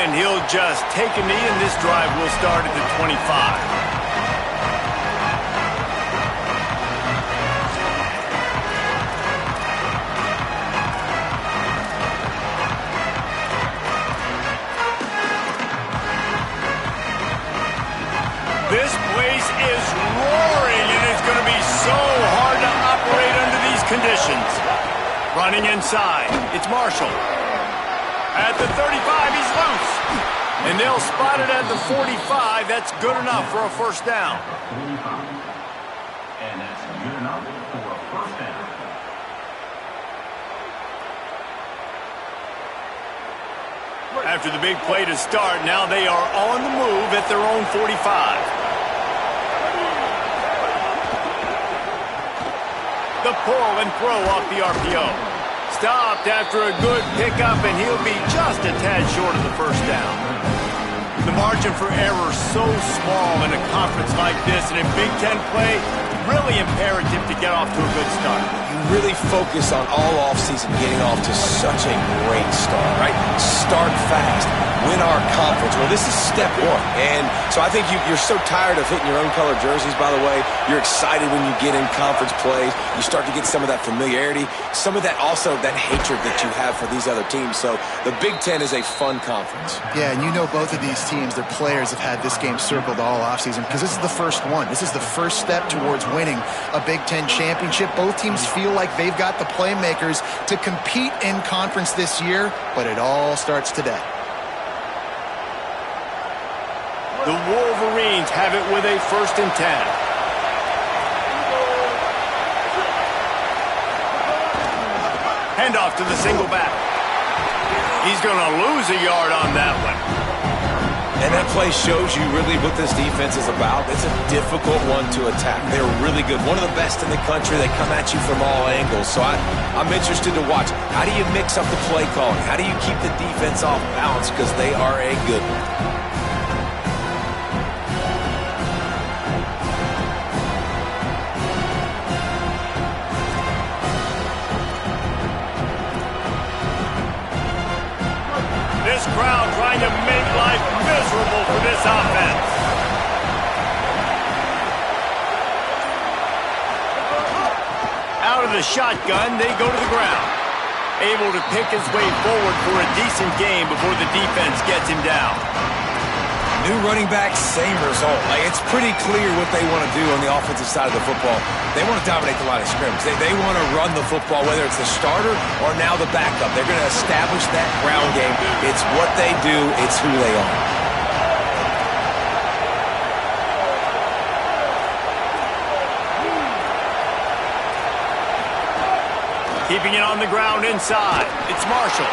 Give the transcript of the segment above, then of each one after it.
And he'll just take a knee, and this drive will start at the 25. This place is roaring, and it's going to be so hard to operate under these conditions. Running inside, it's Marshall. At the 35, he's loose. And they'll spot it at the 45. That's good enough for a first down. And that's good enough for a first down. After the big play to start, now they are on the move at their own 45. The pull and throw off the RPO. Stopped after a good pickup, and he'll be just a tad short of the first down. The margin for error so small in a conference like this, and in Big Ten play, really imperative to get off to a good start. You really focus on all offseason getting off to such a great start, right? Start fast, win our conference. Well, this is step one. And so I think you're so tired of hitting your own color jerseys, by the way. You're excited when you get in conference plays. You start to get some of that familiarity, some of that also that hatred that you have for these other teams. So the Big Ten is a fun conference. Yeah, and you know both of these teams, their players have had this game circled all offseason because this is the first one. This is the first step towards winning a Big Ten championship. Both teams feel like they've got the playmakers to compete in conference this year, but it all starts today. The Wolverines have it with a 1st and 10. Handoff to the single back. He's going to lose a yard on that one. And that play shows you really what this defense is about. It's a difficult one to attack. They're really good. One of the best in the country. They come at you from all angles. So I'm interested to watch. How do you mix up the play calling? How do you keep the defense off balance? Because they are a good one. This crowd trying to make life miserable for this offense. Out of the shotgun, they go to the ground. Able to pick his way forward for a decent game before the defense gets him down. New running back, same result. It's pretty clear what they want to do on the offensive side of the football. They want to dominate the line of scrimmage. They want to run the football, whether it's the starter or now the backup. They're going to establish that ground game. It's what they do. It's who they are. Keeping it on the ground inside. It's Marshall.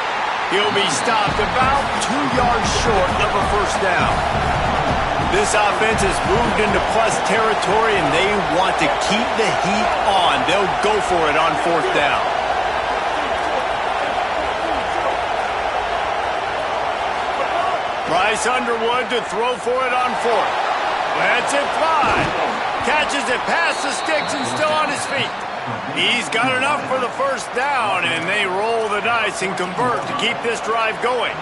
He'll be stopped about 2 yards short of a first down. This offense has moved into plus territory, and they want to keep the heat on. They'll go for it on 4th down. Bryce Underwood to throw for it on 4th. Lets it fly. Catches it past the sticks and still on his feet. He's got enough for the first down, and they roll the dice and convert to keep this drive going.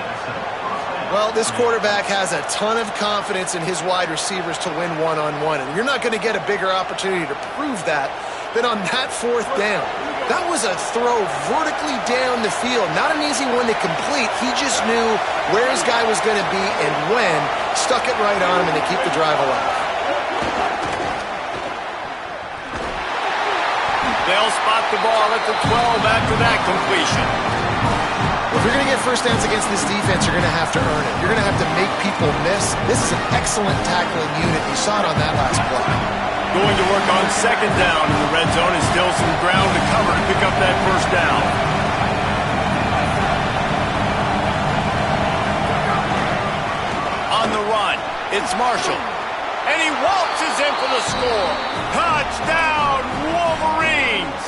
Well, this quarterback has a ton of confidence in his wide receivers to win one-on-one, and you're not going to get a bigger opportunity to prove that than on that 4th down. That was a throw vertically down the field. Not an easy one to complete. He just knew where his guy was going to be and when. Stuck it right on him, and they keep the drive alive. They'll spot the ball at the 12 after that completion. If you're going to get first downs against this defense, you're going to have to earn it. You're going to have to make people miss. This is an excellent tackling unit. You saw it on that last play. Going to work on 2nd down in the red zone, and still some ground to cover to pick up that first down. On the run, it's Marshall. And he waltzes in for the score. Touchdown, Wolverines!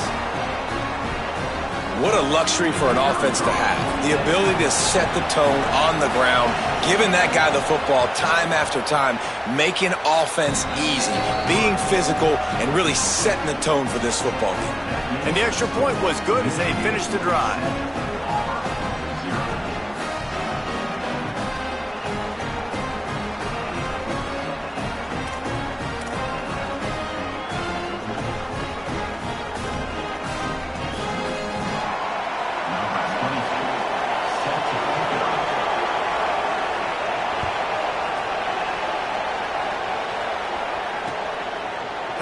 What a luxury for an offense to have. The ability to set the tone on the ground, giving that guy the football time after time, making offense easy, being physical, and really setting the tone for this football game. And the extra point was good as they finished the drive.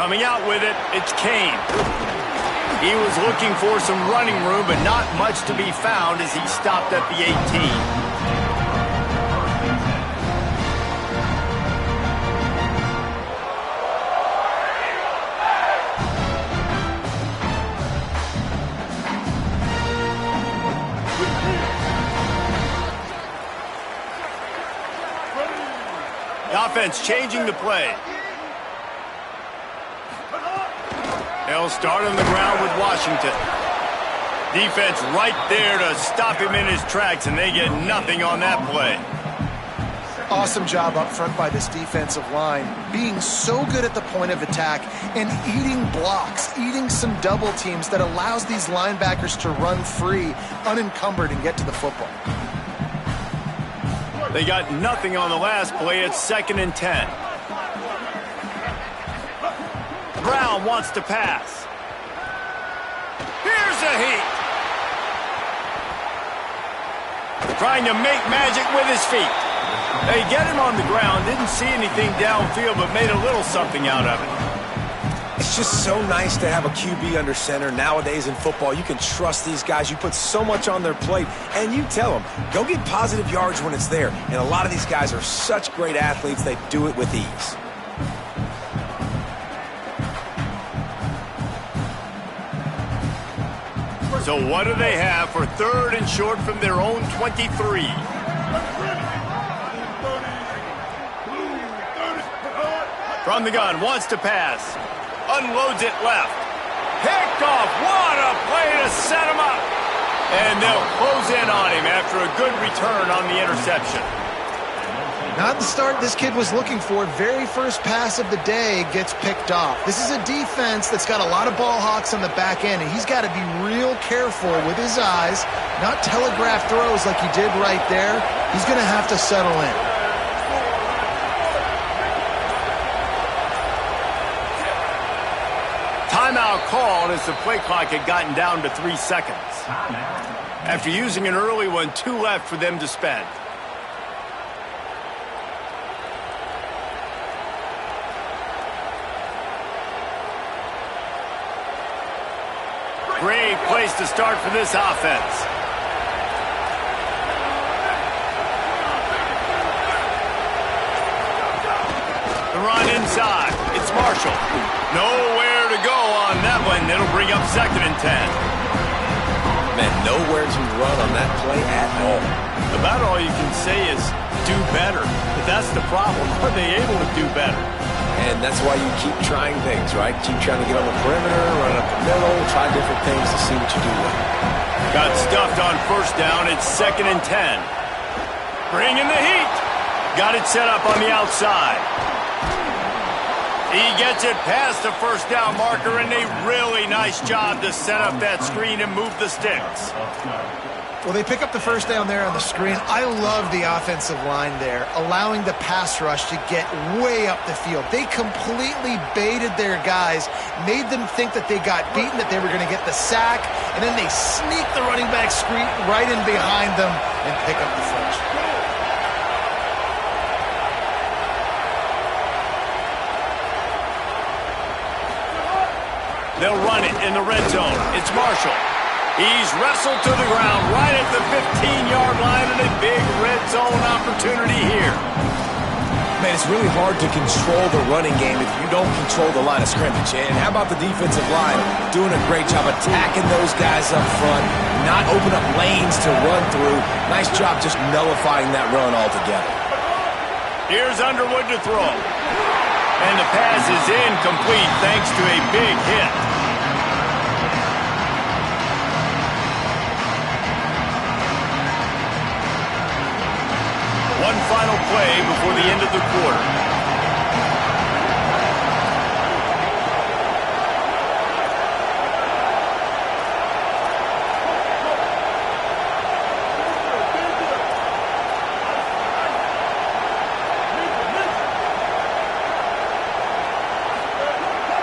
Coming out with it, it's Kane. He was looking for some running room, but not much to be found as he stopped at the 18. Offense changing the play. They'll start on the ground with Washington. Defense right there to stop him in his tracks, and they get nothing on that play. Awesome job up front by this defensive line, being so good at the point of attack and eating blocks, eating some double teams that allows these linebackers to run free, unencumbered, and get to the football. They got nothing on the last play. It's 2nd and 10. Brown wants to pass. Here's a heat. Trying to make magic with his feet. They get him on the ground. Didn't see anything downfield, but made a little something out of it. It's just so nice to have a QB under center. Nowadays in football, you can trust these guys. You put so much on their plate, and you tell them, go get positive yards when it's there. And a lot of these guys are such great athletes, they do it with ease. So what do they have for 3rd and short from their own 23? From the gun, wants to pass. Unloads it left. Picked off. What a play to set him up. And they'll close in on him after a good return on the interception. Not the start this kid was looking for. Very first pass of the day gets picked off. This is a defense that's got a lot of ball hawks on the back end, and he's got to be real careful with his eyes, not telegraph throws like he did right there. He's going to have to settle in. Timeout called as the play clock had gotten down to 3 seconds. After using an early one, 2 left for them to spend. Great place to start for this offense. The run inside. It's Marshall. Nowhere to go on that one. It'll bring up 2nd and 10. Man, nowhere to run on that play at all. About all you can say is do better. But that's the problem. Are they able to do better? And that's why you keep trying things, right? Keep trying to get on the perimeter, run up the middle, try different things to see what you do well. Got stuffed on 1st down. It's 2nd and 10. Bring in the heat. Got it set up on the outside. He gets it past the 1st down marker, and a really nice job to set up that screen and move the sticks. Well, they pick up the 1st down there on the screen. I love the offensive line there, allowing the pass rush to get way up the field. They completely baited their guys, made them think that they got beaten, that they were going to get the sack, and then they sneak the running back screen right in behind them and pick up the first. They'll run it in the red zone. It's Marshall. He's wrestled to the ground right at the 15-yard line, and a big red zone opportunity here. Man, it's really hard to control the running game if you don't control the line of scrimmage. And how about the defensive line doing a great job attacking those guys up front, not open up lanes to run through. Nice job just nullifying that run altogether. Here's Underwood to throw. And the pass is incomplete thanks to a big hit. One final play before the end of the quarter.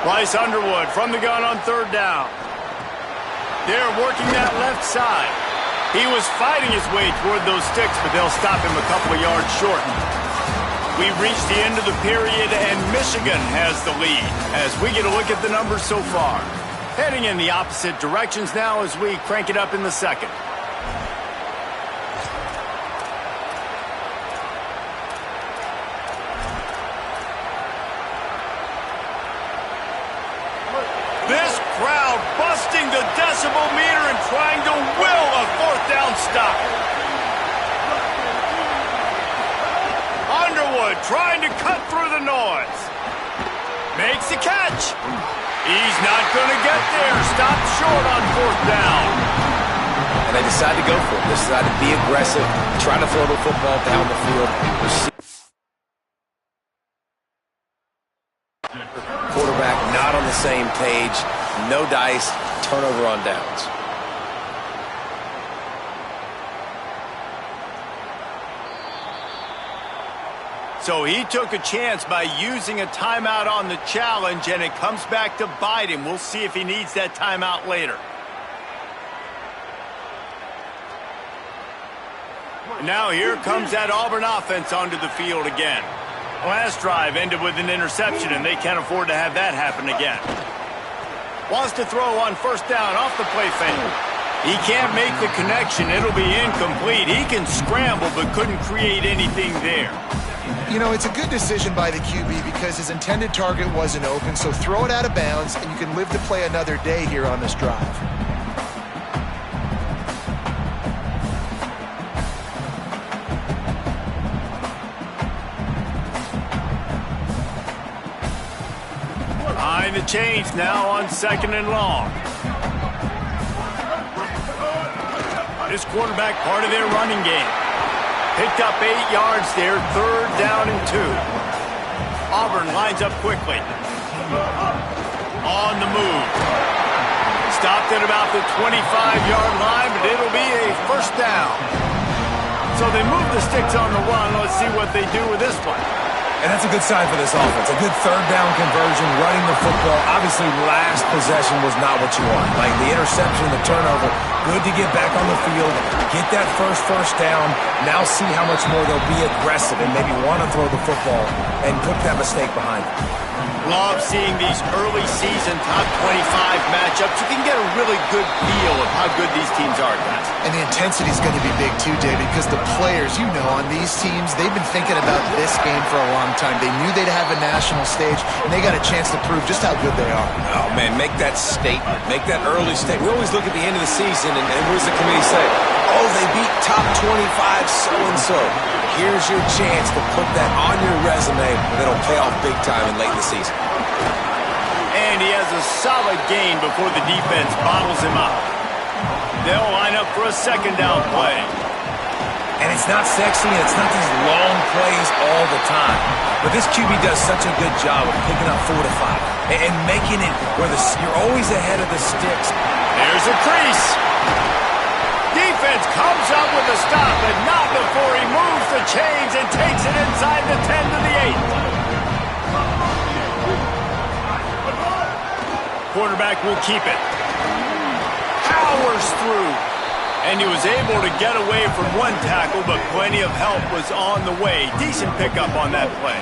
Bryce Underwood from the gun on 3rd down. They're working that left side. He was fighting his way toward those sticks, but they'll stop him a couple of yards short. We've reached the end of the period, and Michigan has the lead as we get a look at the numbers so far. Heading in the opposite directions now as we crank it up in the second. This crowd busting the decibel meter and trying to will a fourth down stop. Underwood trying to cut through the noise. Makes the catch. He's not going to get there. Stopped short on fourth down. And they decide to go for it. They decide to be aggressive, try to throw the football down the field. Quarterback not on the same page. No dice. Turnover on downs. So he took a chance by using a timeout on the challenge, and it comes back to bite him. We'll see if he needs that timeout later. Now here comes that Auburn offense onto the field again. Last drive ended with an interception, and they can't afford to have that happen again. Wants to throw on first down off the play fake. He can't make the connection. It'll be incomplete. He can scramble, but couldn't create anything there. You know, it's a good decision by the QB because his intended target wasn't open, so throw it out of bounds, and you can live to play another day here on this drive. Behind the chains now on second and long. This quarterback part of their running game. Picked up 8 yards there, third down and 2. Auburn lines up quickly. On the move. Stopped at about the 25-yard line, but it'll be a first down. So they move the sticks on the run. Let's see what they do with this one. And that's a good sign for this offense. A good third down conversion, running the football. Obviously, last possession was not what you want. Like the interception, the turnover. Good to get back on the field, get that first down. Now see how much more they'll be aggressive and maybe want to throw the football and put that mistake behind them. Love seeing these early season top 25 matchups. You can get a really good feel of how good these teams are, guys. And the intensity is going to be big too, David, because the players, you know, on these teams, they've been thinking about this game for a long time. They knew they'd have a national stage, and they got a chance to prove just how good they are. Oh, man, make that statement. Make that early statement. We always look at the end of the season, and what does the committee say? Oh, they beat top 25 so-and-so. Here's your chance to put that on your resume that'll pay off big time in late in the season. And he has a solid gain before the defense bottles him up. They'll line up for a second down play. And it's not sexy, and it's not these long plays all the time. But this QB does such a good job of picking up 4 to 5 and making it where you're always ahead of the sticks. There's a crease. Defense comes up with a stop, but not before he moves the chains and takes it inside the 10 to the 8. Quarterback will keep it. Powers through. And he was able to get away from one tackle, but plenty of help was on the way. Decent pickup on that play.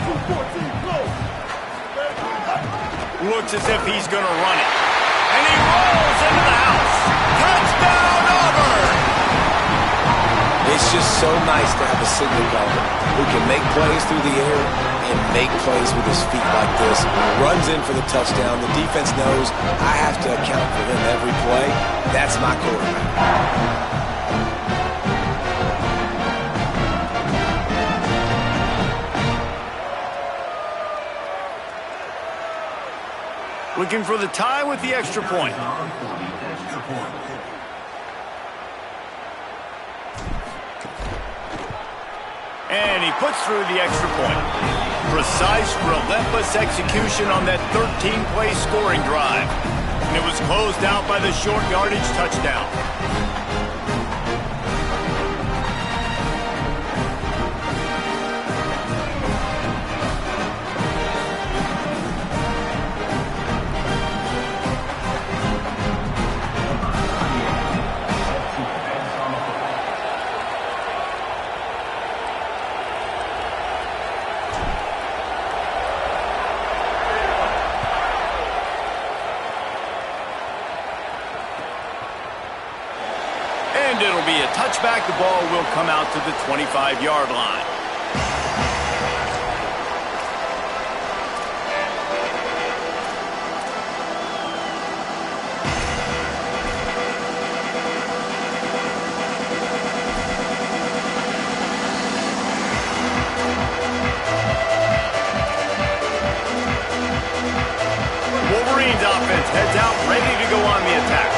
Looks as if he's going to run it. And he rolls into the house. Touchdown, Auburn! It's just so nice to have a signal caller who can make plays through the air and make plays with his feet like this. Runs in for the touchdown. The defense knows I have to account for him every play. That's my quarterback. Looking for the tie with the extra point. And he puts through the extra point. Precise, relentless execution on that 13-play scoring drive. And it was closed out by the short yardage touchdown. and it'll be a touchback. The ball will come out to the 25-yard line. Wolverines offense heads out, ready to go on the attack.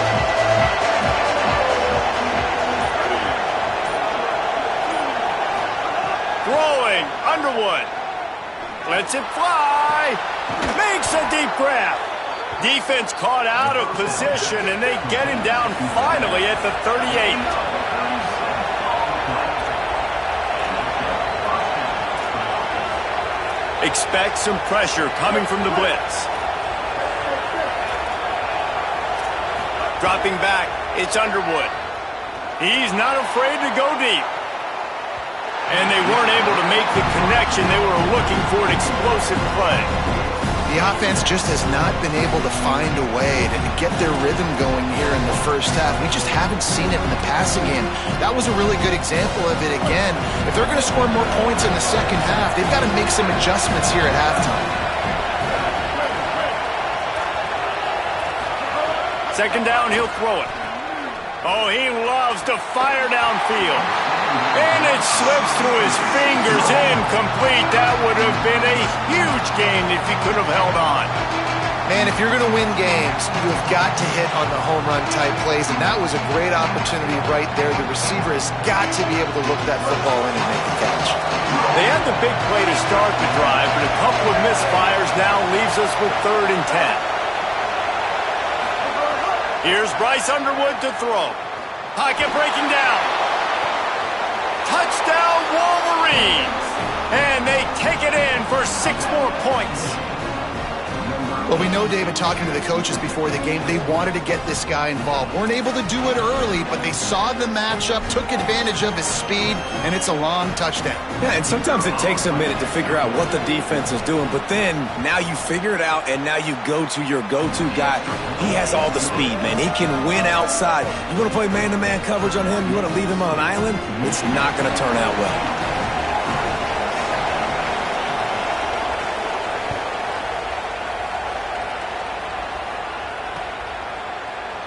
Throwing, Underwood. Lets it fly. Makes a deep grab. Defense caught out of position, and they get him down finally at the 38. Expect some pressure coming from the blitz. Dropping back, it's Underwood. He's not afraid to go deep. And they weren't able to make the connection. They were looking for an explosive play. The offense just has not been able to find a way to get their rhythm going here in the first half. We just haven't seen it in the passing game. That was a really good example of it again. If they're going to score more points in the second half, they've got to make some adjustments here at halftime. Second down, he'll throw it. Oh, he loves to fire downfield. And it slips through his fingers, incomplete. That would have been a huge gain if he could have held on. Man, if you're going to win games, you have got to hit on the home run type plays, and that was a great opportunity right there. The receiver has got to be able to look that football in and make the catch. They had the big play to start the drive, but a couple of misfires now leaves us with 3rd and 10. Here's Bryce Underwood to throw. Pocket breaking down. Touchdown, Wolverines! And they take it in for 6 more points. Well, we know, David, talking to the coaches before the game, they wanted to get this guy involved. Weren't able to do it early, but they saw the matchup, took advantage of his speed, and it's a long touchdown. Yeah, and sometimes it takes a minute to figure out what the defense is doing, but then now you figure it out, and now you go to your go-to guy. He has all the speed, man. He can win outside. You want to play man-to-man coverage on him? You want to leave him on an island? It's not going to turn out well.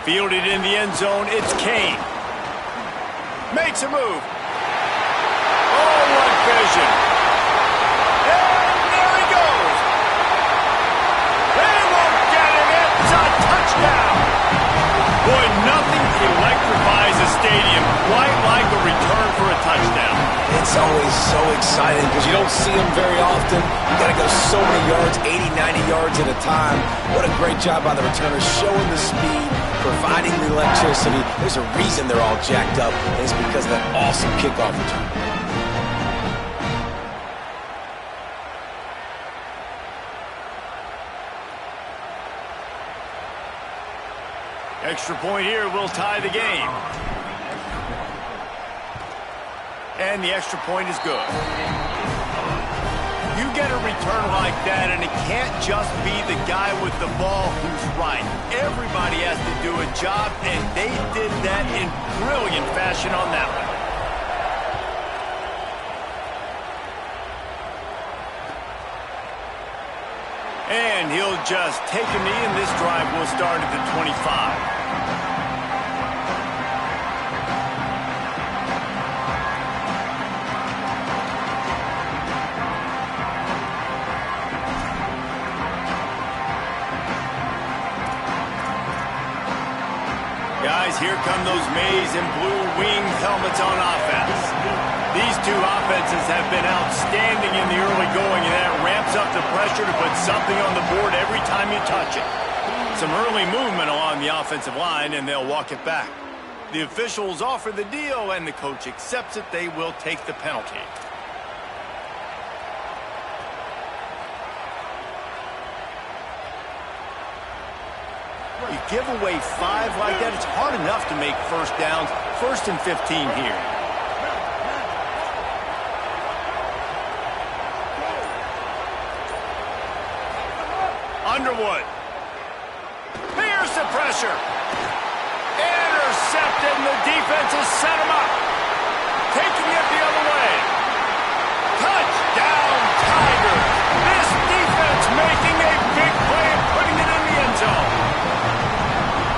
Fielded in the end zone, it's Kane. Makes a move. Oh, what vision. And there he goes. They won't get him. It's a touchdown. Boy, nothing electrifies a stadium quite like a return for a touchdown. It's always so exciting because you don't see them very often. You got to go so many yards, 80, 90 yards at a time. What a great job by the returners, showing the speed, providing the electricity. There's a reason they're all jacked up, and it's because of that awesome kickoff return. Extra point here will tie the game. And the extra point is good. You get a return like that, and it can't just be the guy with the ball who's right. Everybody has to do a job, and they did that in brilliant fashion on that one. And he'll just take a knee, and this drive will start at the 25. Guys, here come those maize and blue wing helmets on offense. These two offenses have been outstanding in the early going, and that ramps up the pressure to put something on the board every time you touch it. Some early movement along the offensive line, and they'll walk it back. The officials offer the deal, and the coach accepts it. They will take the penalty. You give away 5 like that, it's hard enough to make first downs. 1st and 15 here. Underwood. Here's the pressure. intercepted, and the defense has set him up. Taking it the other way. Touchdown, Tigers. This defense making a big play and putting it in the end zone.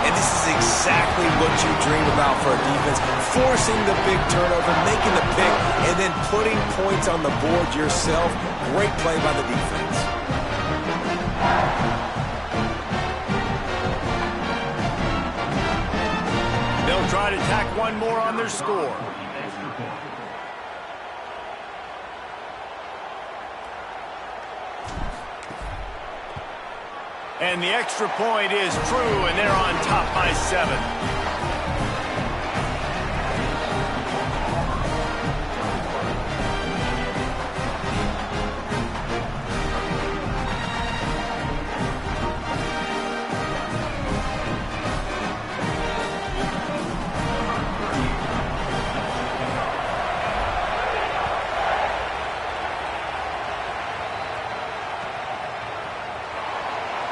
And this is exactly what you dream about for a defense. Forcing the big turnover, making the pick, and then putting points on the board yourself. Great play by the defense. They'll try to tack one more on their score. And the extra point is true, and they're on top by 7.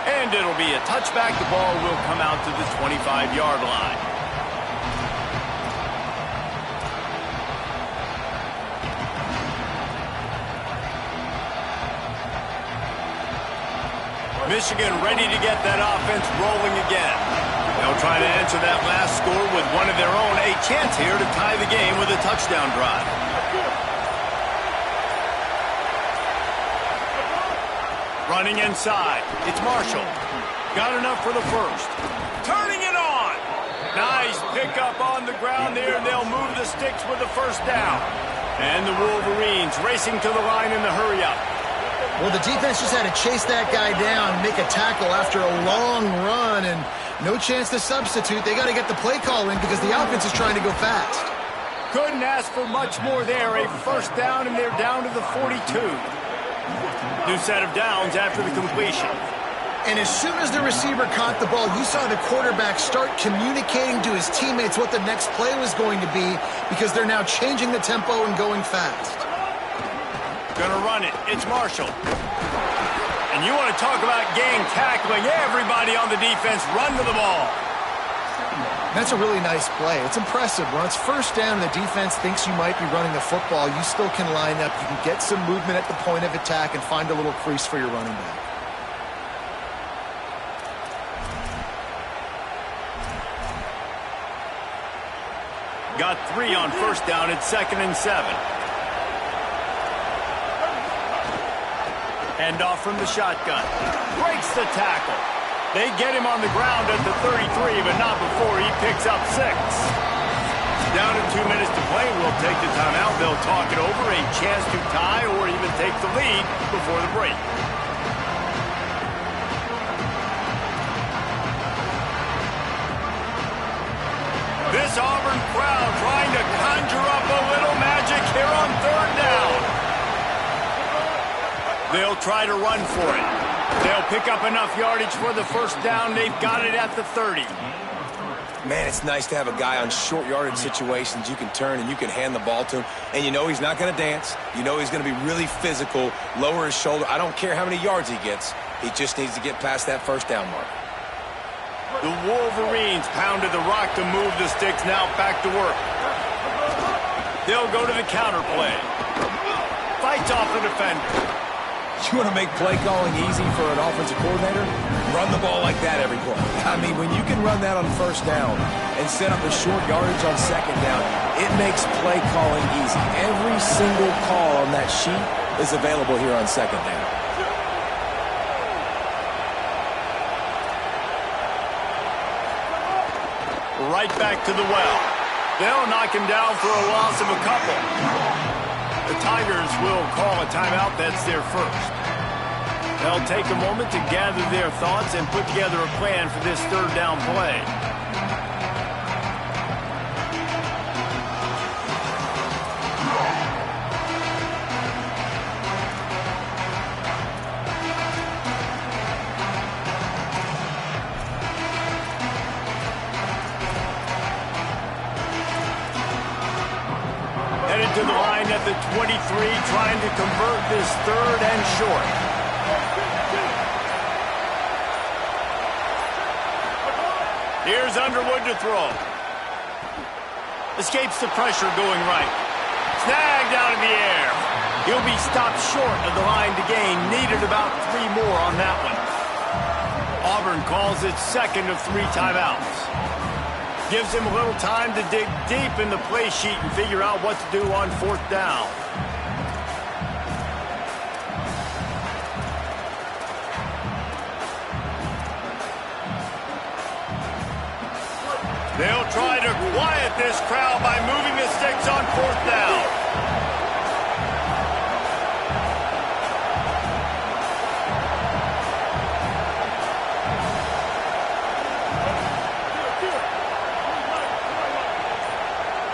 And it'll be a touchback. The ball will come out to the 25-yard line. Michigan ready to get that offense rolling again. They'll try to answer that last score with one of their own. A chance here to tie the game with a touchdown drive. Running inside. It's Marshall. Got enough for the first. Turning it on. Nice pickup on the ground there. They'll move the sticks with the first down. And the Wolverines racing to the line in the hurry-up. Well, the defense just had to chase that guy down, make a tackle after a long run, and no chance to substitute. They got to get the play call in because the offense is trying to go fast. Couldn't ask for much more there. A first down, and they're down to the 42. New set of downs after the completion. And as soon as the receiver caught the ball, you saw the quarterback start communicating to his teammates what the next play was going to be because they're now changing the tempo and going fast. Gonna run it. It's Marshall. And you want to talk about gang tackling. Everybody on the defense run to the ball. That's a really nice play. It's impressive. When it's first down and the defense thinks you might be running the football, you still can line up. You can get some movement at the point of attack and find a little crease for your running back. Got 3 on first down. It's 2nd and 7. Hand off from the shotgun. Breaks the tackle. They get him on the ground at the 33, but not before he picks up 6. Down to 2 minutes to play. We'll take the timeout. They'll talk it over. A chance to tie or even take the lead before the break. This Auburn crowd trying to conjure up a little magic here on 3rd down. They'll try to run for it. They'll pick up enough yardage for the first down. They've got it at the 30. Man, it's nice to have a guy on short yardage situations. You can turn and you can hand the ball to him. And you know he's not going to dance. You know he's going to be really physical, lower his shoulder. I don't care how many yards he gets. He just needs to get past that first down mark. The Wolverines pounded the rock to move the sticks. Now back to work. They'll go to the counter play. Fights off the defender. You want to make play calling easy for an offensive coordinator? Run the ball like that every play. I mean, when you can run that on first down and set up the short yardage on second down, it makes play calling easy. Every single call on that sheet is available here on second down. Right back to the well. They'll knock him down for a loss of a couple. The Tigers will call a timeout. That's their first. They'll take a moment to gather their thoughts and put together a plan for this 3rd down play. Headed to the line at the 23, trying to convert this 3rd and short. Here's Underwood to throw. Escapes the pressure going right. Snagged out of the air. He'll be stopped short of the line to gain. Needed about 3 more on that one. Auburn calls its second of 3 timeouts. Gives him a little time to dig deep in the play sheet and figure out what to do on 4th down. They'll try to quiet this crowd by moving the sticks on 4th down.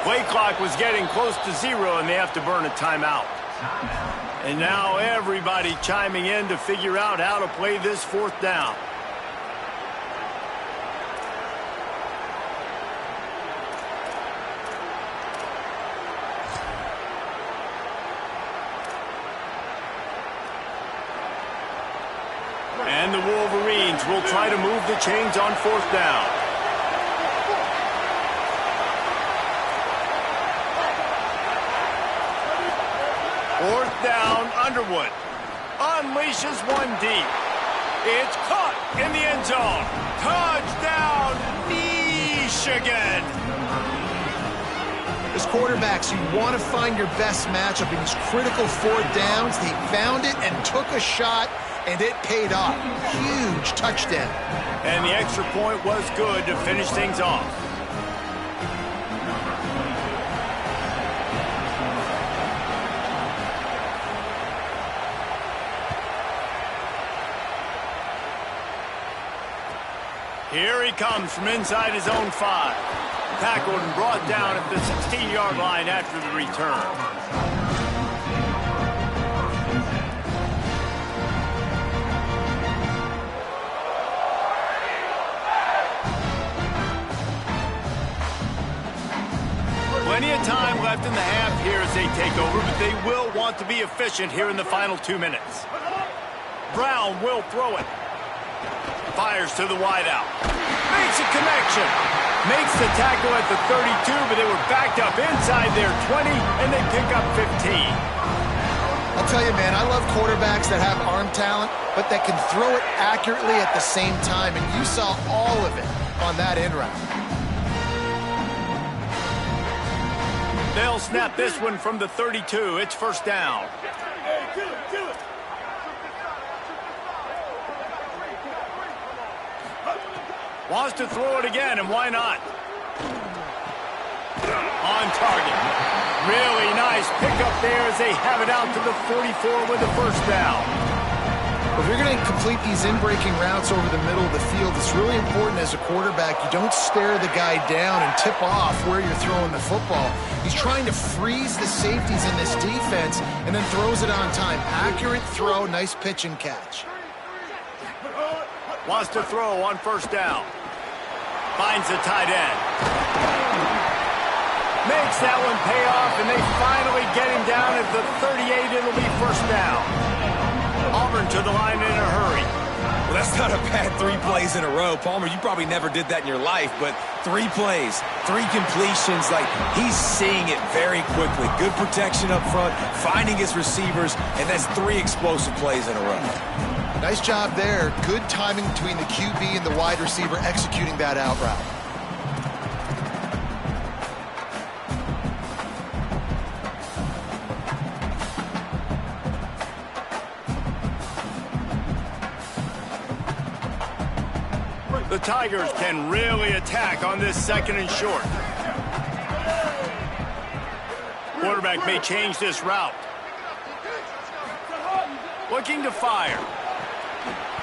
Play clock was getting close to 0, and they have to burn a timeout. And now everybody chiming in to figure out how to play this 4th down. And the Wolverines will try to move the chains on 4th down. Fourth down, Underwood unleashes one deep. It's caught in the end zone. Touchdown, Michigan. As quarterbacks, you want to find your best matchup in these critical 4th downs. They found it and took a shot, and it paid off. Huge touchdown. And the extra point was good to finish things off. Here he comes from inside his own 5. Tackled and brought down at the 16-yard line after the return. Plenty of time left in the half here as they take over, but they will want to be efficient here in the final 2 minutes. Brown will throw it. Fires to the wideout. Makes a connection. Makes the tackle at the 32, but they were backed up inside their 20, and they pick up 15. I'll tell you, man, I love quarterbacks that have arm talent, but that can throw it accurately at the same time, and you saw all of it on that in route. They'll snap this one from the 32. It's 1st down. Wants to throw it again, and why not? On target. Really nice pickup there as they have it out to the 44 with the 1st down. If you're going to complete these in-breaking routes over the middle of the field, it's really important as a quarterback you don't stare the guy down and tip off where you're throwing the football. He's trying to freeze the safeties in this defense and then throws it on time. Accurate throw, nice pitch and catch. Wants to throw on 1st down. Finds the tight end. Makes that one pay off, and they finally get him down at the 38. It'll be 1st down. Auburn to the line in a hurry. Well, that's not a bad 3 plays in a row. Palmer, you probably never did that in your life, but 3 plays, 3 completions, like he's seeing it very quickly. Good protection up front, finding his receivers, and that's 3 explosive plays in a row. Nice job there. Good timing between the QB and the wide receiver executing that out route. The Tigers can really attack on this 2nd and short. Quarterback may change this route. Looking to fire.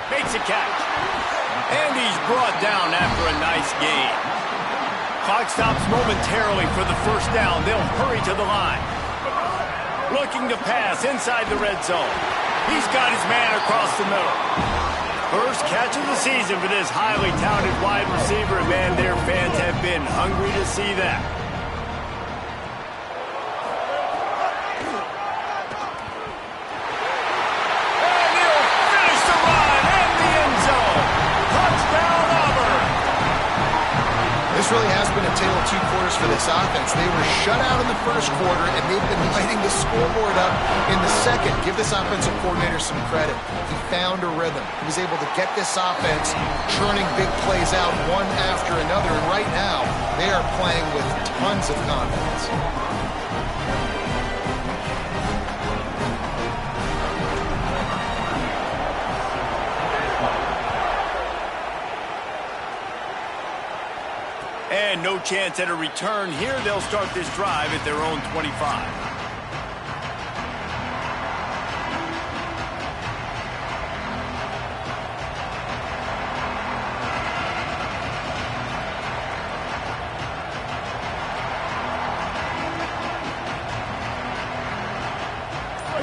Makes a catch. And he's brought down after a nice gain. Clock stops momentarily for the 1st down. They'll hurry to the line. Looking to pass inside the red zone. He's got his man across the middle. First catch of the season for this highly touted wide receiver. And man, their fans have been hungry to see that. This really has been a tale of two quarters for this offense. They were shut out in the first quarter, and they've been lighting the scoreboard up in the second. Give this offensive coordinator some credit. He found a rhythm. He was able to get this offense churning big plays out one after another, and right now they are playing with tons of confidence. And no chance at a return here. They'll start this drive at their own 25.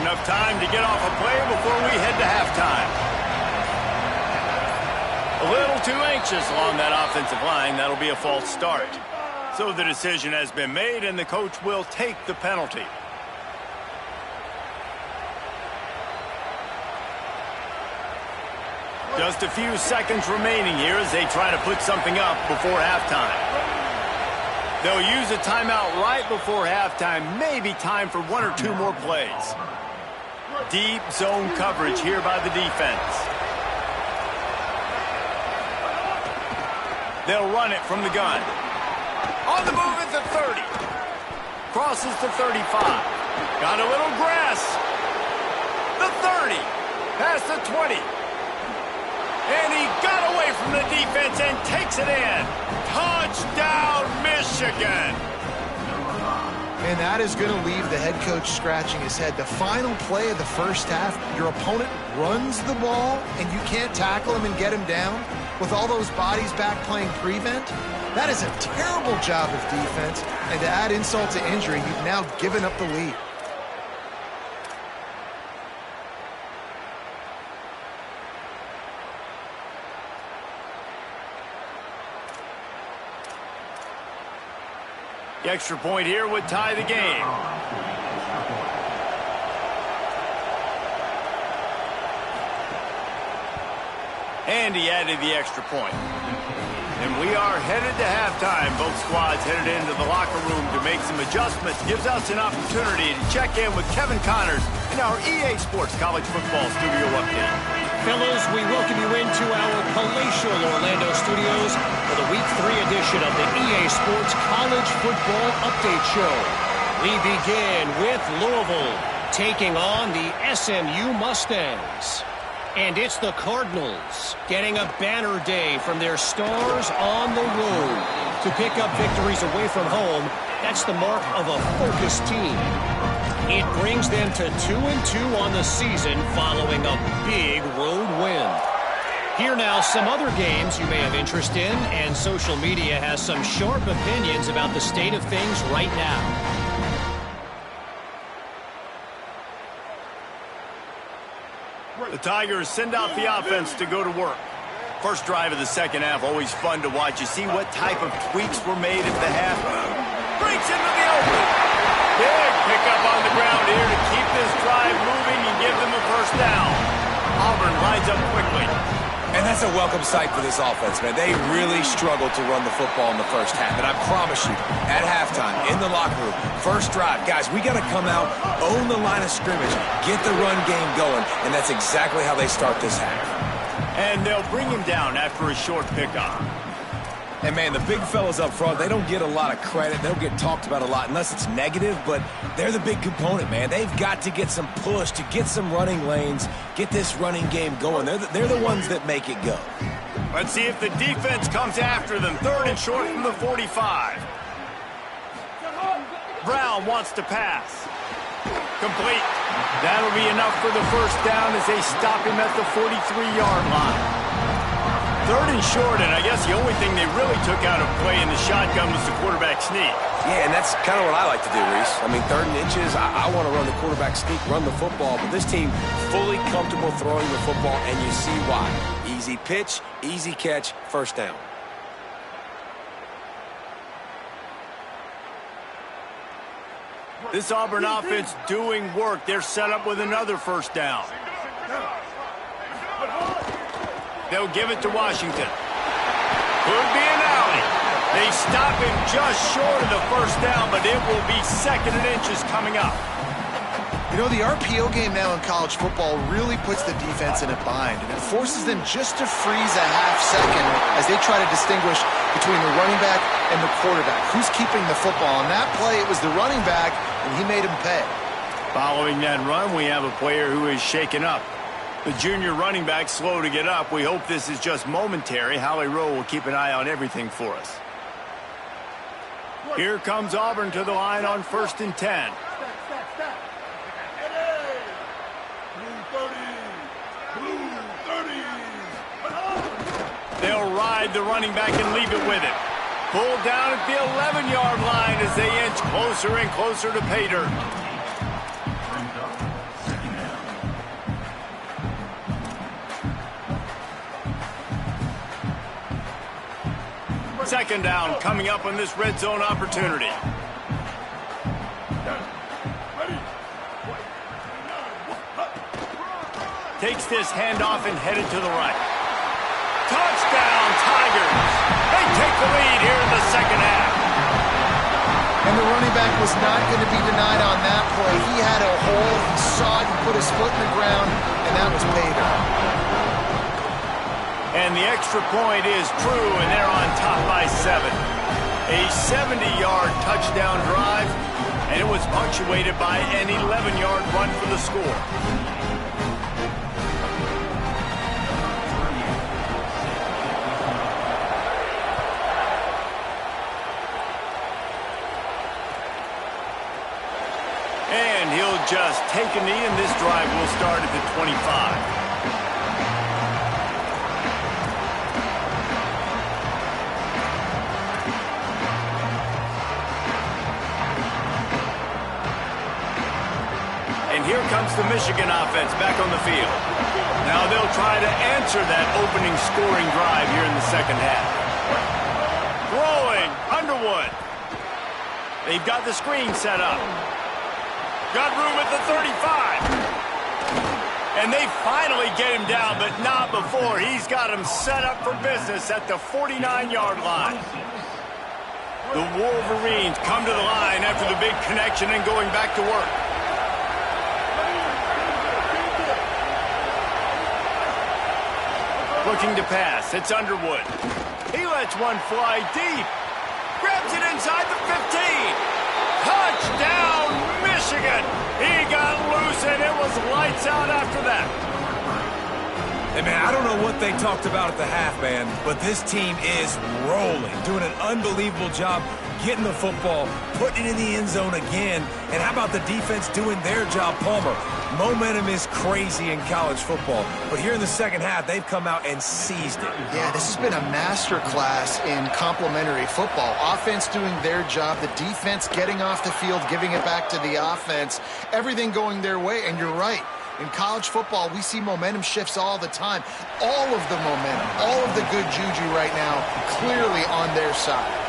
Enough time to get off a play before we head to halftime. A little too anxious along that offensive line. That'll be a false start. So the decision has been made, and the coach will take the penalty. Just a few seconds remaining here as they try to put something up before halftime. They'll use a timeout right before halftime. Maybe time for one or two more plays. Deep zone coverage here by the defense. They'll run it from the gun. On the move at the 30. Crosses to 35. Got a little grass. The 30. Past the 20. And he got away from the defense and takes it in. Touchdown, Michigan. And that is going to leave the head coach scratching his head. The final play of the first half, your opponent runs the ball, and you can't tackle him and get him down with all those bodies back playing prevent. That is a terrible job of defense. And to add insult to injury, you've now given up the lead. The extra point here would tie the game. And he added the extra point. And we are headed to halftime. Both squads headed into the locker room to make some adjustments. Gives us an opportunity to check in with Kevin Connors in our EA Sports College Football Studio Update. Fellas, we welcome you into our palatial Orlando studios for the Week 3 edition of the EA Sports College Football Update Show. We begin with Louisville taking on the SMU Mustangs. And it's the Cardinals getting a banner day from their stars on the road. To pick up victories away from home, that's the mark of a focused team. It brings them to 2-2 on the season following a big road win. Here now, some other games you may have interest in, and social media has some sharp opinions about the state of things right now. The Tigers send out the offense to go to work. First drive of the second half, always fun to watch. You see what type of tweaks were made at the half. Breaks into the open. Big pickup on the ground here to keep this drive moving and give them a first down. Auburn lines up quickly. And that's a welcome sight for this offense, man. They really struggled to run the football in the first half. And I promise you, at halftime, in the locker room, first drive, guys, we got to come out, own the line of scrimmage, get the run game going, and that's exactly how they start this half. And they'll bring him down after a short pickup. And, man, the big fellas up front, they don't get a lot of credit. They don't get talked about a lot unless it's negative, but they're the big component, man. They've got to get some push to get some running lanes, get this running game going. They're the ones that make it go. Let's see if the defense comes after them. Third and short from the 45. Brown wants to pass. Complete. That'll be enough for the first down as they stop him at the 43-yard line. Third and short, and I guess the only thing they really took out of play in the shotgun was the quarterback sneak. Yeah, and that's kind of what I like to do, Reese. I mean, 3rd and inches, I want to run the quarterback sneak, run the football, but this team fully comfortable throwing the football, and you see why. Easy pitch, easy catch, first down. This Auburn offense doing work. They're set up with another first down. They'll give it to Washington. Could be an alley. They They stop him just short of the first down, but it will be 2nd and inches coming up. You know, the RPO game now in college football really puts the defense in a bind, and it forces them just to freeze a half second as they try to distinguish between the running back and the quarterback. Who's keeping the football? On that play, it was the running back, and he made him pay. Following that run, we have a player who is shaken up. The junior running back slow to get up. We hope this is just momentary. Howie Rowe will keep an eye on everything for us. Here comes Auburn to the line on 1st and 10. They'll ride the running back and leave it with him. Pulled down at the 11-yard line as they inch closer and closer to pay dirt. Second down coming up on this red zone opportunity. Takes this handoff and headed to the right. Touchdown, Tigers! They take the lead here in the second half. And the running back was not going to be denied on that play. He had a hole, he saw it, he put his foot in the ground, and that was pay dirt. And the extra point is true, and they're on top by 7. A 70-yard touchdown drive, and it was punctuated by an 11-yard run for the score. And he'll just take a knee, and this drive will start at the 25. Here comes the Michigan offense back on the field. Now they'll try to answer that opening scoring drive here in the second half. Throwing, Underwood. They've got the screen set up. Got room at the 35. And they finally get him down, but not before. He's got him set up for business at the 49-yard line. The Wolverines come to the line after the big connection and going back to work. Looking to pass. It's Underwood. He lets one fly deep. Grabs it inside the 15. Touchdown, Michigan. He got loose, and it was lights out after that. Hey, man, I don't know what they talked about at the half, man, but this team is rolling, doing an unbelievable job getting the football, putting it in the end zone again. And how about the defense doing their job, Palmer? Momentum is crazy in college football, but here in the second half, they've come out and seized it. Yeah, this has been a master class in complementary football. Offense doing their job, the defense getting off the field, giving it back to the offense, everything going their way, and you're right. In college football, we see momentum shifts all the time. All of the momentum, all of the good juju right now, clearly on their side.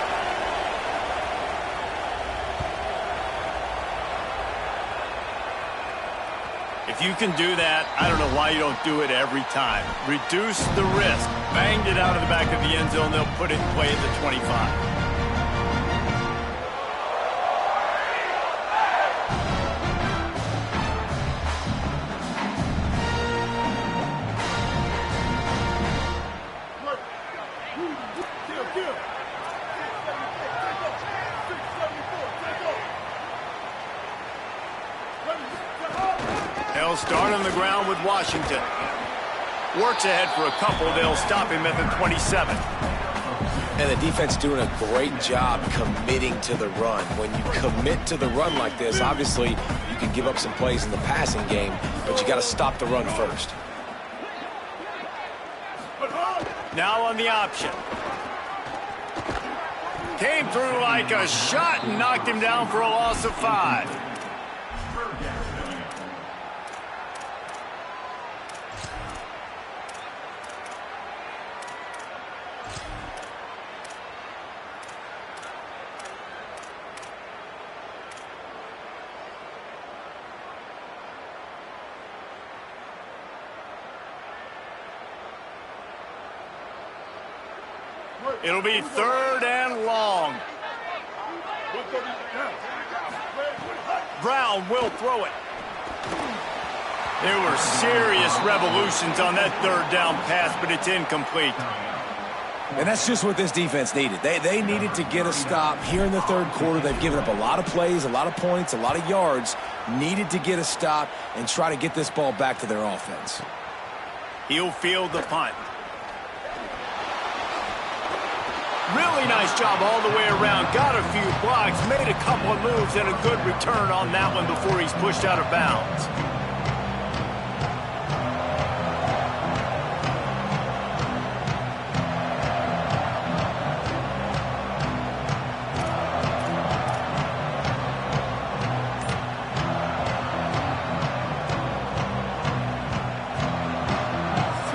If you can do that, I don't know why you don't do it every time. Reduce the risk. Banged it out of the back of the end zone. They'll put it in play at the 25. They'll start on the ground with Washington. Works ahead for a couple. They'll stop him at the 27. And the defense doing a great job committing to the run. When you commit to the run like this, obviously you can give up some plays in the passing game, but you got to stop the run first. Now on the option. Came through like a shot and knocked him down for a loss of 5. It'll be 3rd and long. Brown will throw it. There were serious revolutions on that third down pass, but it's incomplete. And that's just what this defense needed. They needed to get a stop here in the third quarter. They've given up a lot of plays, a lot of points, a lot of yards. Needed to get a stop and try to get this ball back to their offense. He'll field the punt. Really nice job all the way around. Got a few blocks, made a couple of moves, and a good return on that one before he's pushed out of bounds.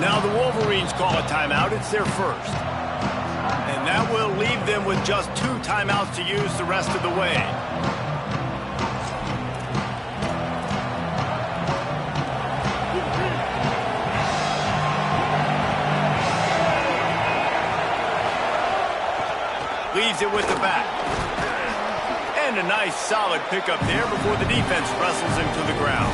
Now the Wolverines call a timeout. It's their first. And that will leave them with just 2 timeouts to use the rest of the way. Leaves it with the back. And a nice solid pickup there before the defense wrestles him to the ground.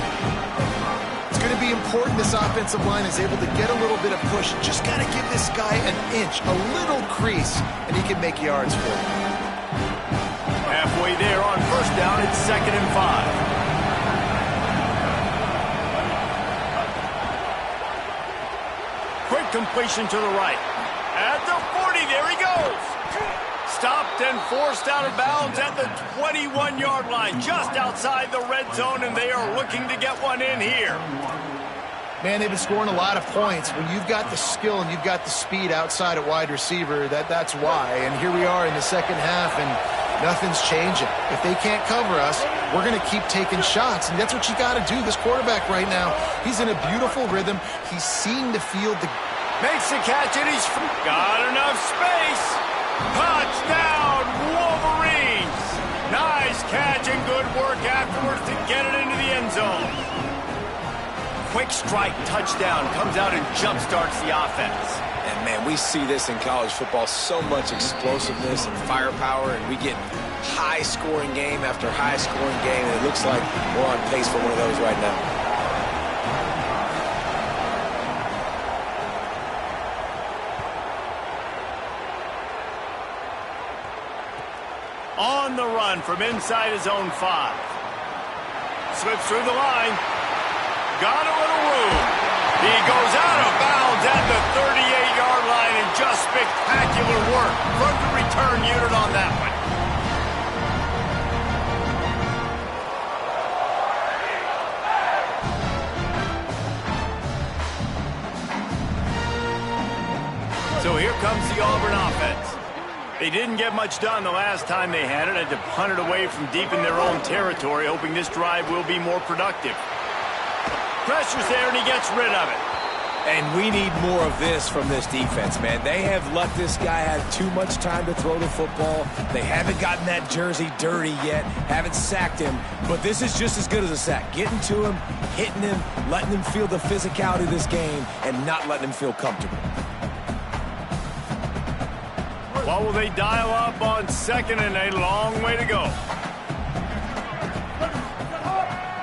It's going to be important this offensive line is able to get a little bit of push. Just got to give this guy an inch, a little crease, and he can make yards for you. Halfway there on first down, it's 2nd and 5. Quick completion to the right. At the 40, there he goes. Stopped and forced out of bounds at the 21-yard line, just outside the red zone, and they are looking to get one in here. Man, they've been scoring a lot of points. When you've got the skill and you've got the speed outside at wide receiver, that's why. And here we are in the second half, and nothing's changing. If they can't cover us, we're going to keep taking shots, and that's what you got to do. This quarterback right now, he's in a beautiful rhythm. He's seen the field. Makes the catch, and he's got enough space. Touchdown, Wolverines! Nice catch and good work afterwards to get it into the end zone. Quick strike touchdown comes out and jump-starts the offense. And, man, we see this in college football, so much explosiveness and firepower, and we get high-scoring game after high-scoring game, and it looks like we're on pace for one of those right now. On the run from inside his own 5. Slips through the line. Got a little room. He goes out of bounds at the 38-yard line, and just spectacular work from the return unit on that one. So here comes the Auburn offense. They didn't get much done the last time they had it. Had to punt it away from deep in their own territory, hoping this drive will be more productive. Pressure's there, and he gets rid of it. And we need more of this from this defense, man. They have let this guy have too much time to throw the football. They haven't gotten that jersey dirty yet, haven't sacked him. But this is just as good as a sack. Getting to him, hitting him, letting him feel the physicality of this game, and not letting him feel comfortable. What will they dial up on 2nd and a long way to go?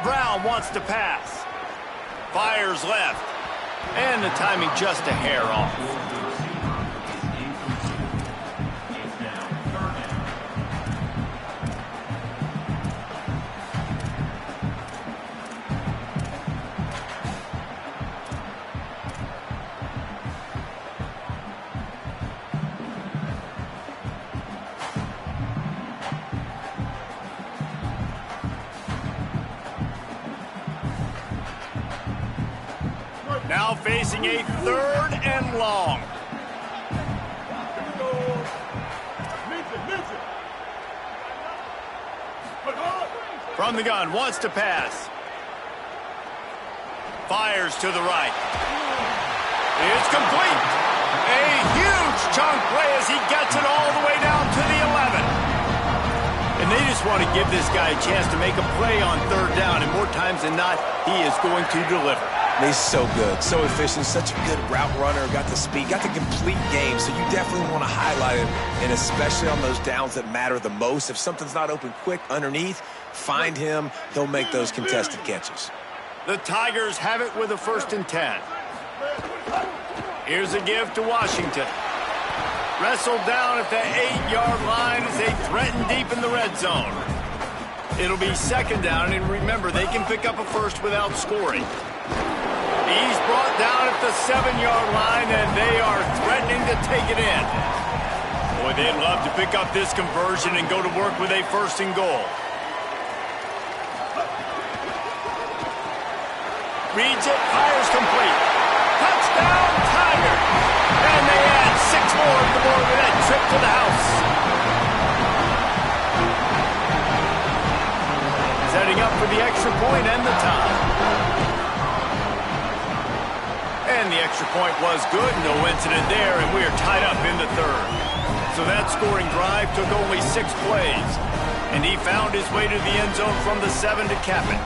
Brown wants to pass. Fires left. And the timing just a hair off. Now facing a 3rd and long. From the gun, wants to pass. Fires to the right. It's complete. A huge chunk play as he gets it all the way down to the 11. And they just want to give this guy a chance to make a play on 3rd down, and more times than not, he is going to deliver. He's so good, so efficient, such a good route runner, got the speed, got the complete game, so you definitely want to highlight him, and especially on those downs that matter the most. If something's not open quick underneath, find him. He'll make those contested catches. The Tigers have it with a 1st and 10. Here's a give to Washington. Wrestled down at the 8-yard line as they threaten deep in the red zone. It'll be 2nd down, and remember, they can pick up a first without scoring. He's brought down at the 7-yard line, and they are threatening to take it in. Boy, they'd love to pick up this conversion and go to work with a 1st and goal. Reads it, fires complete. Touchdown, Tigers! And they add 6 more to the board with that trip to the house. Setting up for the extra point and the tie. And the extra point was good, no incident there, and we are tied up in the 3rd. So that scoring drive took only 6 plays, and he found his way to the end zone from the 7 to cap it.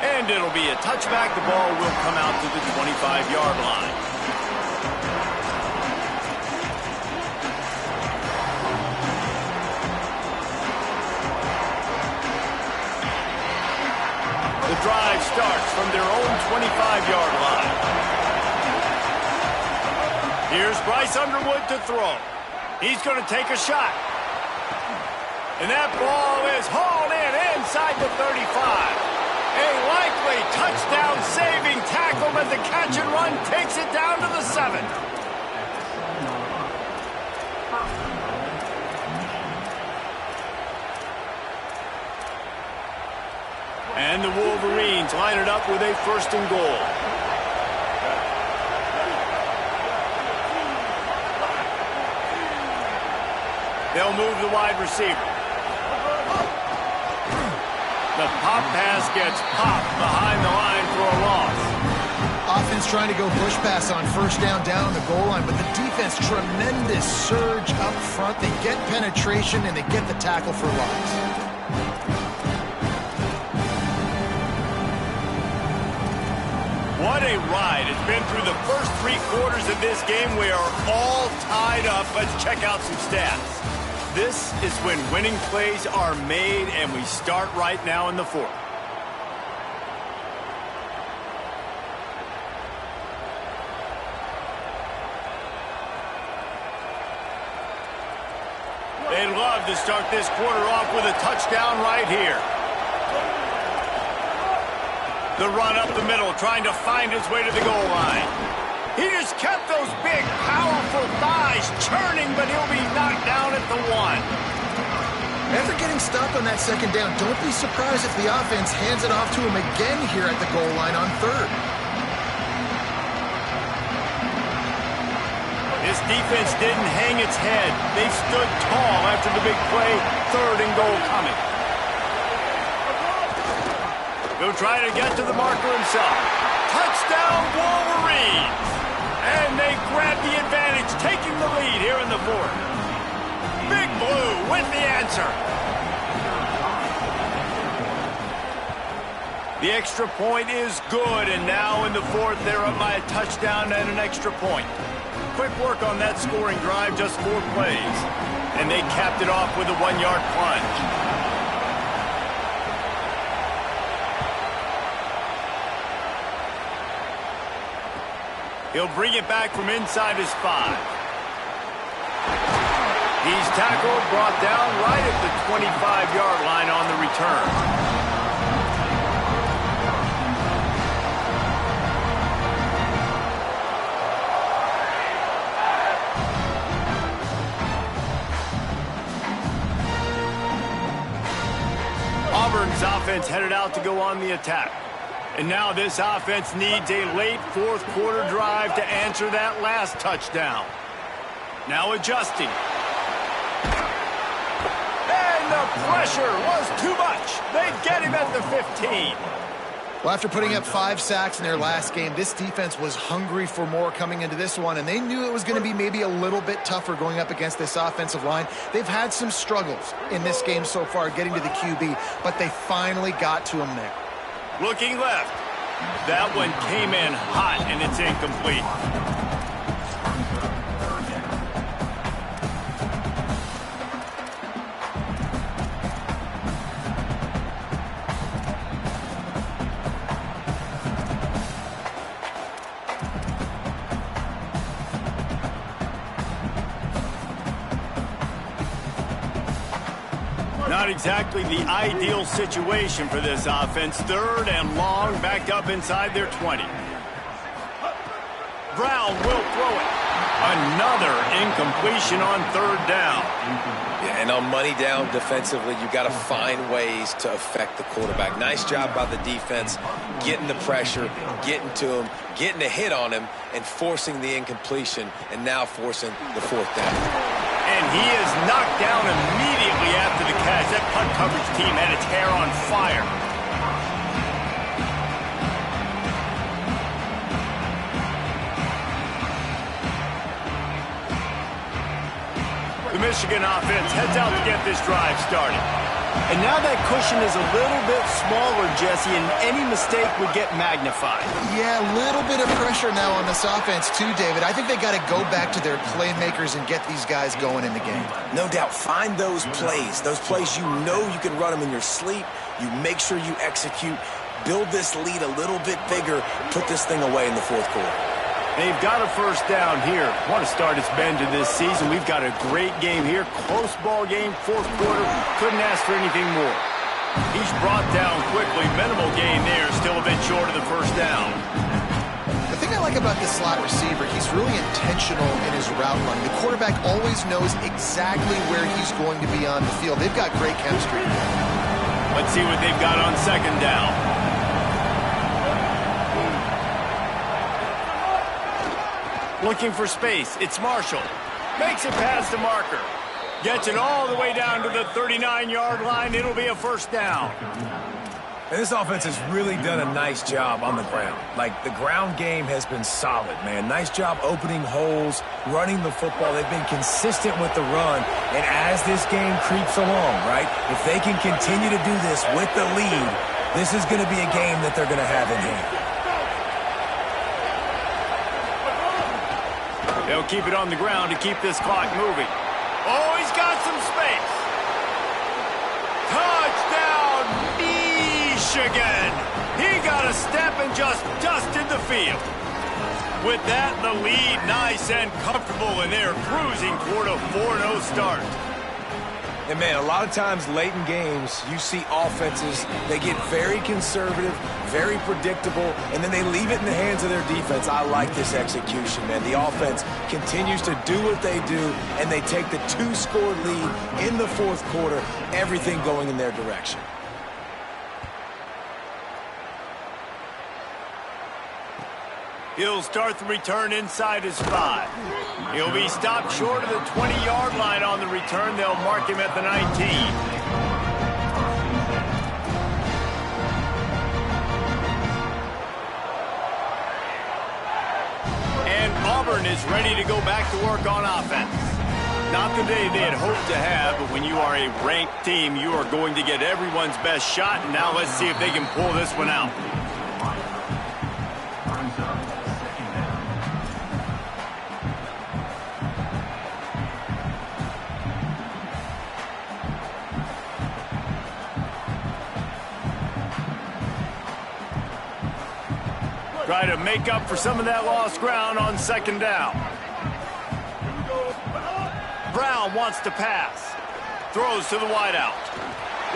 And it'll be a touchback. The ball will come out to the 25-yard line. The drive starts from their own 25-yard line. Here's Bryce Underwood to throw. He's going to take a shot. And that ball is hauled in inside the 35. A likely touchdown-saving tackle, but the catch and run takes it down to the 7. And the Wolverines line it up with a 1st and goal. They'll move the wide receiver. The pop pass gets popped behind the line for a loss. Offense trying to go push pass on 1st down on the goal line, but the defense, tremendous surge up front. They get penetration, and they get the tackle for loss. What a ride. It's been through the first 3 quarters of this game. We are all tied up. Let's check out some stats. This is when winning plays are made, and we start right now in the 4th. They'd love to start this quarter off with a touchdown right here. The run up the middle, trying to find his way to the goal line. He just kept those big, powerful thighs churning, but he'll be knocked down at the 1. After getting stopped on that 2nd down, don't be surprised if the offense hands it off to him again here at the goal line on 3rd. This defense didn't hang its head. They stood tall after the big play, 3rd and goal coming. He'll try to get to the marker himself. Touchdown, Wolverines! And they grab the advantage, taking the lead here in the 4th. Big Blue with the answer. The extra point is good, and now in the 4th, they're up by a touchdown and an extra point. Quick work on that scoring drive, just 4 plays. And they capped it off with a 1-yard plunge. He'll bring it back from inside his 5. He's tackled, brought down right at the 25-yard line on the return. Auburn's offense headed out to go on the attack. And now this offense needs a late 4th quarter drive to answer that last touchdown. Now adjusting. And the pressure was too much. They get him at the 15. Well, after putting up 5 sacks in their last game, this defense was hungry for more coming into this one, and they knew it was going to be maybe a little bit tougher going up against this offensive line. They've had some struggles in this game so far getting to the QB, but they finally got to him there. Looking left. That one came in hot, and it's incomplete. Not exactly the ideal situation for this offense. 3rd and long, backed up inside their 20. Brown will throw it. Another incompletion on 3rd down. Yeah, and on money down defensively, you got to find ways to affect the quarterback. Nice job by the defense, getting the pressure, getting to him, getting a hit on him, and forcing the incompletion, and now forcing the 4th down. And he is knocked down immediately after the catch. That punt coverage team had its hair on fire. The Michigan offense heads out to get this drive started. And now that cushion is a little bit smaller, Jesse, and any mistake would get magnified. Yeah, a little bit of pressure now on this offense too, David. I think they got to go back to their playmakers and get these guys going in the game. No doubt, find those plays you know you can run them in your sleep. You make sure you execute, build this lead a little bit bigger, put this thing away in the 4th quarter. They've got a 1st down here. Want to start its bend to this season. We've got a great game here. Close ball game, 4th quarter. Couldn't ask for anything more. He's brought down quickly. Minimal gain there. Still a bit short of the 1st down. The thing I like about this slot receiver, he's really intentional in his route running. The quarterback always knows exactly where he's going to be on the field. They've got great chemistry. Let's see what they've got on 2nd down. Looking for space. It's Marshall. Makes it past the marker. Gets it all the way down to the 39-yard line. It'll be a 1st down. And this offense has really done a nice job on the ground. Like, the ground game has been solid, man. Nice job opening holes, running the football. They've been consistent with the run. And as this game creeps along, right, if they can continue to do this with the lead, this is going to be a game that they're going to have in hand. They'll keep it on the ground to keep this clock moving. Oh, he's got some space. Touchdown, Michigan. He got a step and just dusted the field. With that, the lead nice and comfortable, and they're cruising toward a 4-0 start. And, man, a lot of times late in games, you see offenses, they get very conservative, very predictable, and then they leave it in the hands of their defense. I like this execution, man. The offense continues to do what they do, and they take the 2-score lead in the 4th quarter, everything going in their direction. He'll start the return inside his 5. He'll be stopped short of the 20-yard line on the return. They'll mark him at the 19. And Auburn is ready to go back to work on offense. Not the day they had hoped to have, but when you are a ranked team, you are going to get everyone's best shot. And now let's see if they can pull this one out. Try to make up for some of that lost ground on 2nd down. Brown wants to pass. Throws to the wideout.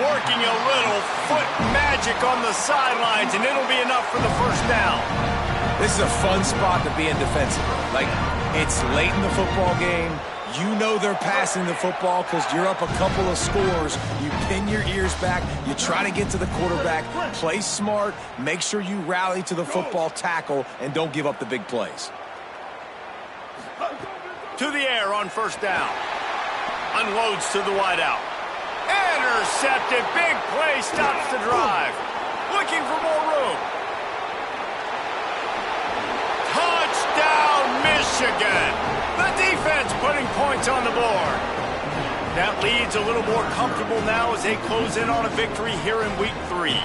Working a little foot magic on the sidelines, and it'll be enough for the 1st down. This is a fun spot to be in defensively. Like, it's late in the football game. You know they're passing the football because you're up a couple of scores. You pin your ears back. You try to get to the quarterback. Play smart. Make sure you rally to the football, tackle, and don't give up the big plays. To the air on 1st down. Unloads to the wideout. Intercepted. Big play stops the drive. Looking for more room. Touchdown, Michigan. The defense putting points on the board. That lead's a little more comfortable now as they close in on a victory here in Week 3.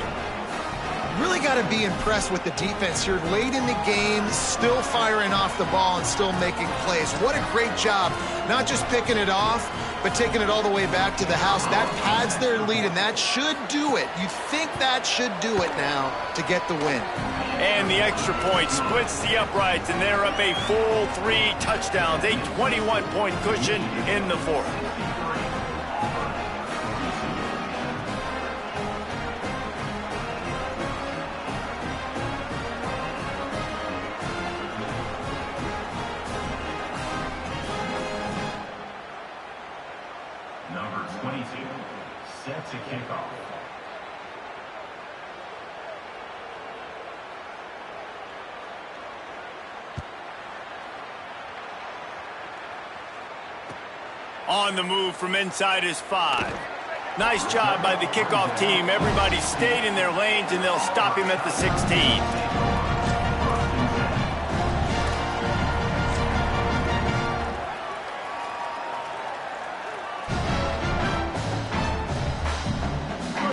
Really got to be impressed with the defense here. Late in the game, still firing off the ball and still making plays. What a great job. Not just picking it off, but taking it all the way back to the house. That pads their lead, and that should do it. You think that should do it now to get the win. And the extra point splits the uprights, and they're up a full 3 touchdowns, a 21-point cushion in the fourth. Number 22, set to kick off. On the move from inside his 5. Nice job by the kickoff team. Everybody stayed in their lanes, and they'll stop him at the 16.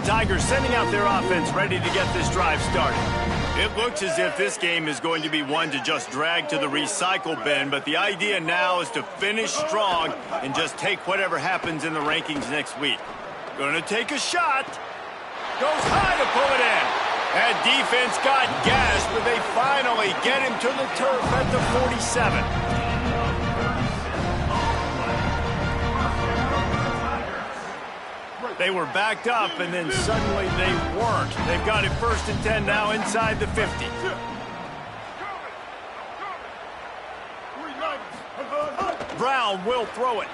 Tigers sending out their offense ready to get this drive started. It looks as if this game is going to be one to just drag to the recycle bin, but the idea now is to finish strong and just take whatever happens in the rankings next week. Gonna take a shot. Goes high to pull it in. That defense got gashed, but they finally get him to the turf at the 47. They were backed up, and then suddenly they weren't. They've got it 1st and 10 now inside the 50. Brown will throw it.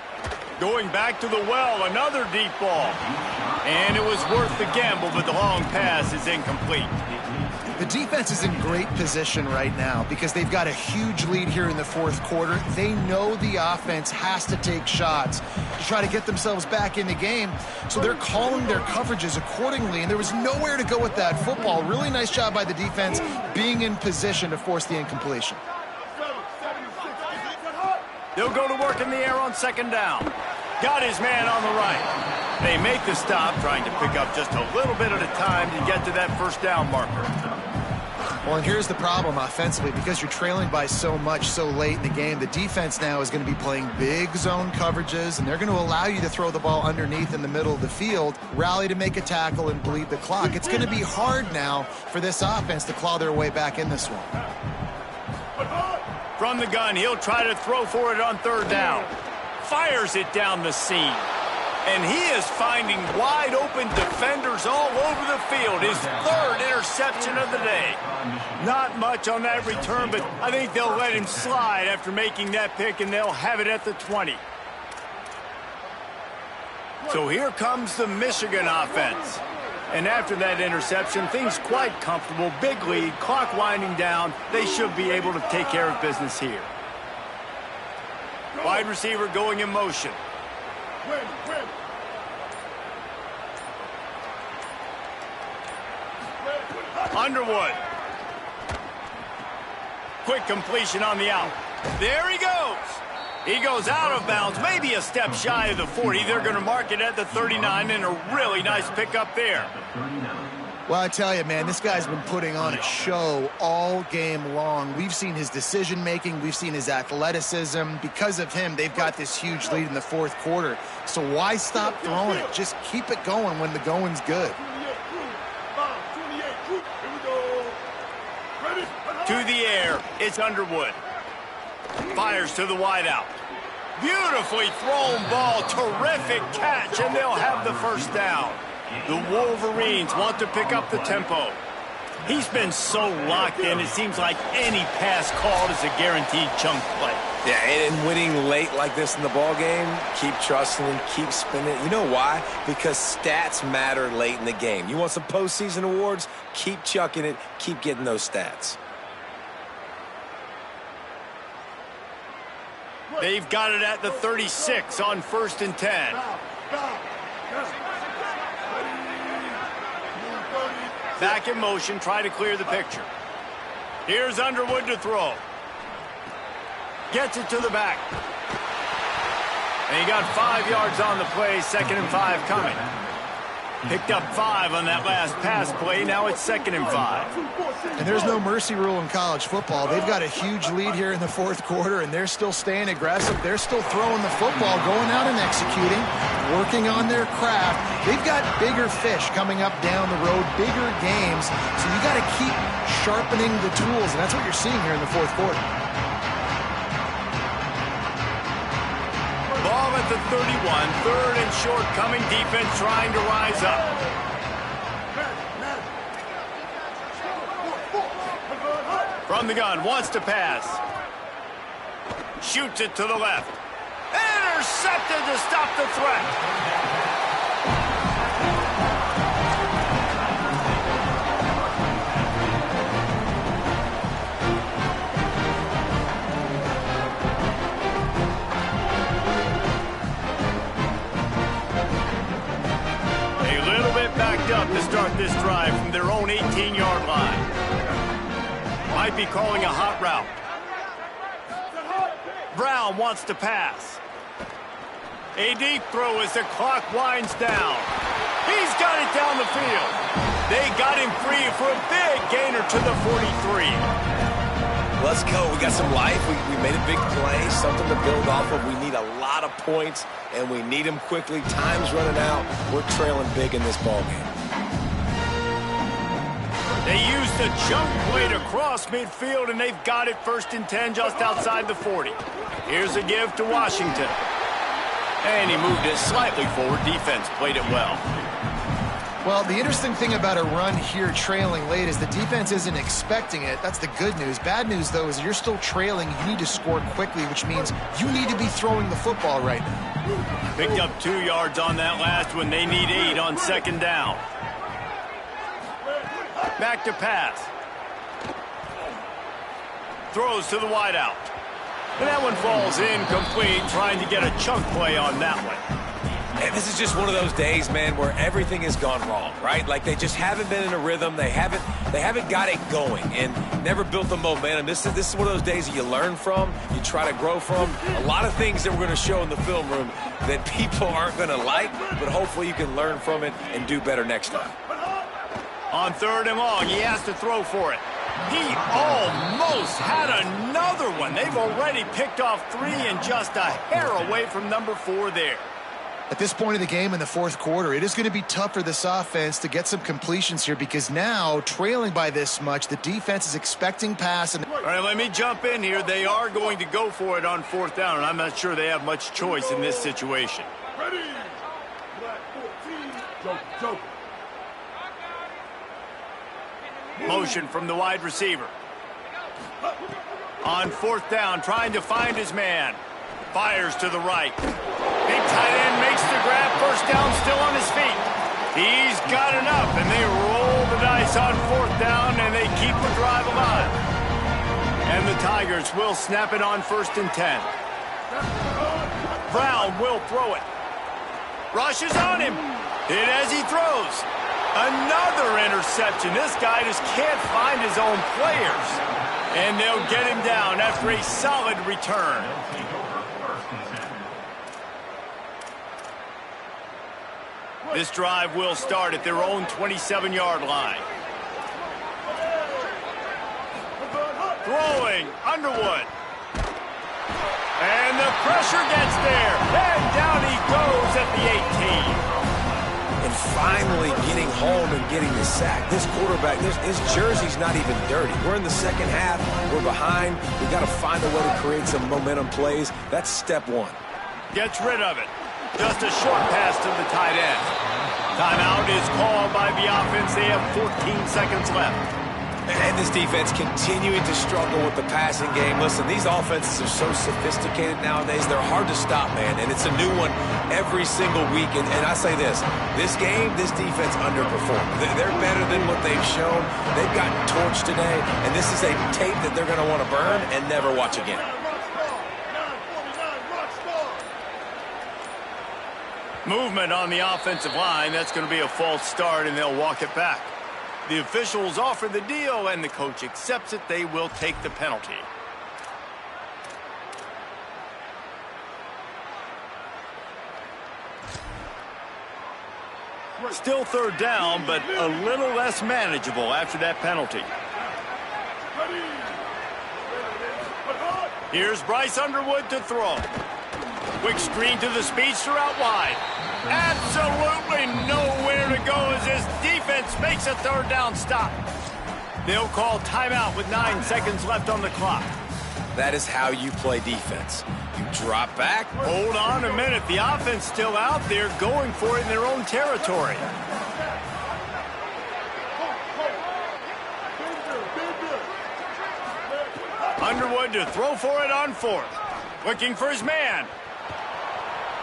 Going back to the well, another deep ball. And it was worth the gamble, but the long pass is incomplete. The defense is in great position right now because they've got a huge lead here in the fourth quarter. They know the offense has to take shots to try to get themselves back in the game, so they're calling their coverages accordingly, and there was nowhere to go with that football. Really nice job by the defense being in position to force the incompletion. They'll go to work in the air on 2nd down. Got his man on the right. They make the stop, trying to pick up just a little bit at a time to get to that 1st down marker. Well, and here's the problem offensively. Because you're trailing by so much so late in the game, the defense now is going to be playing big zone coverages, and they're going to allow you to throw the ball underneath in the middle of the field, rally to make a tackle, and bleed the clock. It's going to be hard now for this offense to claw their way back in this one. From the gun, he'll try to throw for it on 3rd down. Fires it down the seam. And he is finding wide open defenders all over the field. His 3rd interception of the day. Not much on that return, but I think they'll let him slide after making that pick, and they'll have it at the 20. So here comes the Michigan offense. And after that interception, things quite comfortable. Big lead, clock winding down. They should be able to take care of business here. Wide receiver going in motion. Underwood. Quick completion on the out. There he goes. He goes out of bounds, maybe a step shy of the 40. They're going to mark it at the 39, and a really nice pickup there. Well, I tell you, man, this guy's been putting on a show all game long. We've seen his decision-making. We've seen his athleticism. Because of him, they've got this huge lead in the fourth quarter. So why stop throwing it? Just keep it going when the going's good. To the air, it's Underwood. Fires to the wideout. Beautifully thrown ball. Terrific catch, and they'll have the 1st down. The Wolverines want to pick up the tempo. He's been so locked in, it seems like any pass called is a guaranteed chunk play. Yeah, and winning late like this in the ball game, keep trusting him, keep spinning. You know why? Because stats matter late in the game. You want some postseason awards? Keep chucking it, keep getting those stats. They've got it at the 36 on 1st and 10. Back in motion, try to clear the picture. Here's Underwood to throw. Gets it to the back. And he got 5 yards on the play, 2nd and 5 coming. Picked up 5 on that last pass play. Now it's 2nd and 5. And there's no mercy rule in college football. They've got a huge lead here in the 4th quarter, and they're still staying aggressive. They're still throwing the football, going out and executing, working on their craft. They've got bigger fish coming up down the road, bigger games. So you got to keep sharpening the tools, and that's what you're seeing here in the 4th quarter. Ball at the 31, 3rd and short coming. Defense trying to rise up. From the gun, wants to pass. Shoots it to the left. Intercepted to stop the threat. Up to start this drive from their own 18-yard line. Might be calling a hot route. Brown wants to pass. A deep throw as the clock winds down. He's got it down the field. They got him free for a big gainer to the 43. Let's go. We got some life. We made a big play, something to build off of. We need a lot of points, and we need them quickly. Time's running out. We're trailing big in this ballgame. They used the jump play to cross midfield, and they've got it 1st and 10 just outside the 40. Here's a give to Washington. And he moved it slightly forward. Defense played it well. Well, the interesting thing about a run here trailing late is the defense isn't expecting it. That's the good news. Bad news, though, is you're still trailing. You need to score quickly, which means you need to be throwing the football right now. Picked up 2 yards on that last one. They need 8 on 2nd down. Back to pass. Throws to the wideout. And that one falls incomplete, trying to get a chunk play on that one. And this is just one of those days, man, where everything has gone wrong, right? Like they just haven't been in a rhythm. They haven't got it going and never built the momentum. This is one of those days that you learn from, you try to grow from. A lot of things that we're going to show in the film room that people aren't going to like, but hopefully you can learn from it and do better next time. On 3rd and long, he has to throw for it. He almost had another one. They've already picked off 3 and just a hair away from number 4 there. At this point of the game in the 4th quarter, it is going to be tough for this offense to get some completions here because now, trailing by this much, the defense is expecting pass. And all right, let me jump in here. They are going to go for it on 4th down, and I'm not sure they have much choice in this situation. Ready. Go. Motion from the wide receiver. On 4th down, trying to find his man. Fires to the right. Big tight end makes the grab. 1st down, still on his feet. He's got enough, and they roll the dice on 4th down, and they keep the drive alive. And the Tigers will snap it on 1st and 10. Brown will throw it. Rushes on him. Hit as he throws. Another interception. This guy just can't find his own players. And they'll get him down after a solid return. This drive will start at their own 27-yard line. Throwing, Underwood. And the pressure gets there. And down he goes at the 18. And finally getting home and getting the sack. This quarterback, his jersey's not even dirty. We're in the 2nd half. We're behind. We've got to find a way to create some momentum plays. That's step 1. Gets rid of it. Just a short pass to the tight end. Timeout is called by the offense. They have 14 seconds left. And this defense continuing to struggle with the passing game. Listen, these offenses are so sophisticated nowadays. They're hard to stop, man. And it's a new one every single week. And I say this game, this defense underperformed. They're better than what they've shown. They've gotten torched today. And this is a tape that they're going to want to burn and never watch again. Movement on the offensive line. That's going to be a false start, and they'll walk it back. The officials offer the deal, and the coach accepts it. They will take the penalty. Still third down, but a little less manageable after that penalty. Here's Bryce Underwood to throw. Quick screen to the speedster out wide. Absolutely nowhere to go as this defense makes a third down stop. They'll call timeout with 9 seconds left on the clock. That is how you play defense. You drop back. Hold on a minute. The offense still out there going for it in their own territory. Underwood to throw for it on fourth. Looking for his man.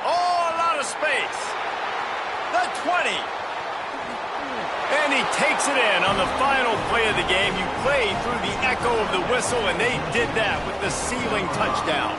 Oh, a lot of space. The 20. And he takes it in on the final play of the game. You play through the echo of the whistle, and they did that with the ceiling touchdown.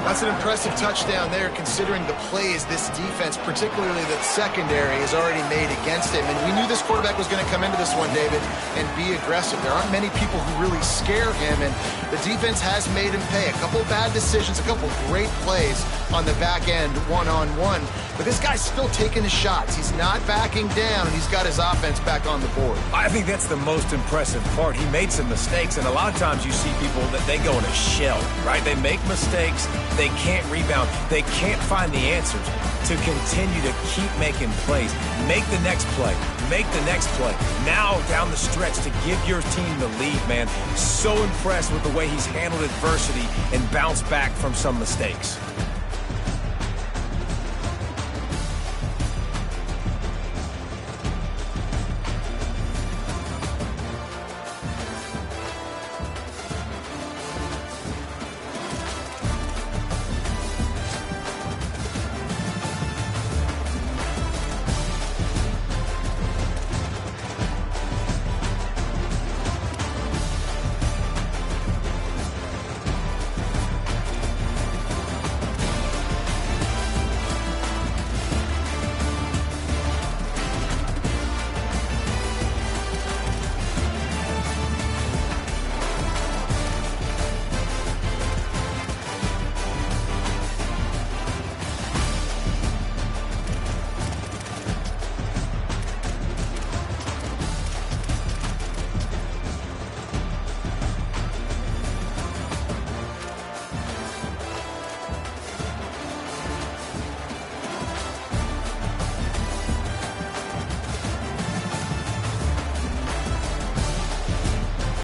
That's an impressive touchdown there, considering the plays this defense, particularly the secondary, has already made against him. And we knew this quarterback was going to come into this one, David, and be aggressive. There aren't many people who really scare him, and the defense has made him pay. A couple bad decisions, a couple great plays on the back end, one-on-one. But this guy's still taking his shots. He's not backing down, and he's got his offense back on the board. I think that's the most impressive part. He made some mistakes, and a lot of times you see people that they go in a shell, right? They make mistakes. They can't rebound. They can't find the answers to continue to keep making plays. Make the next play. Make the next play. Now down the stretch to give your team the lead, man. So impressed with the way he's handled adversity and bounced back from some mistakes.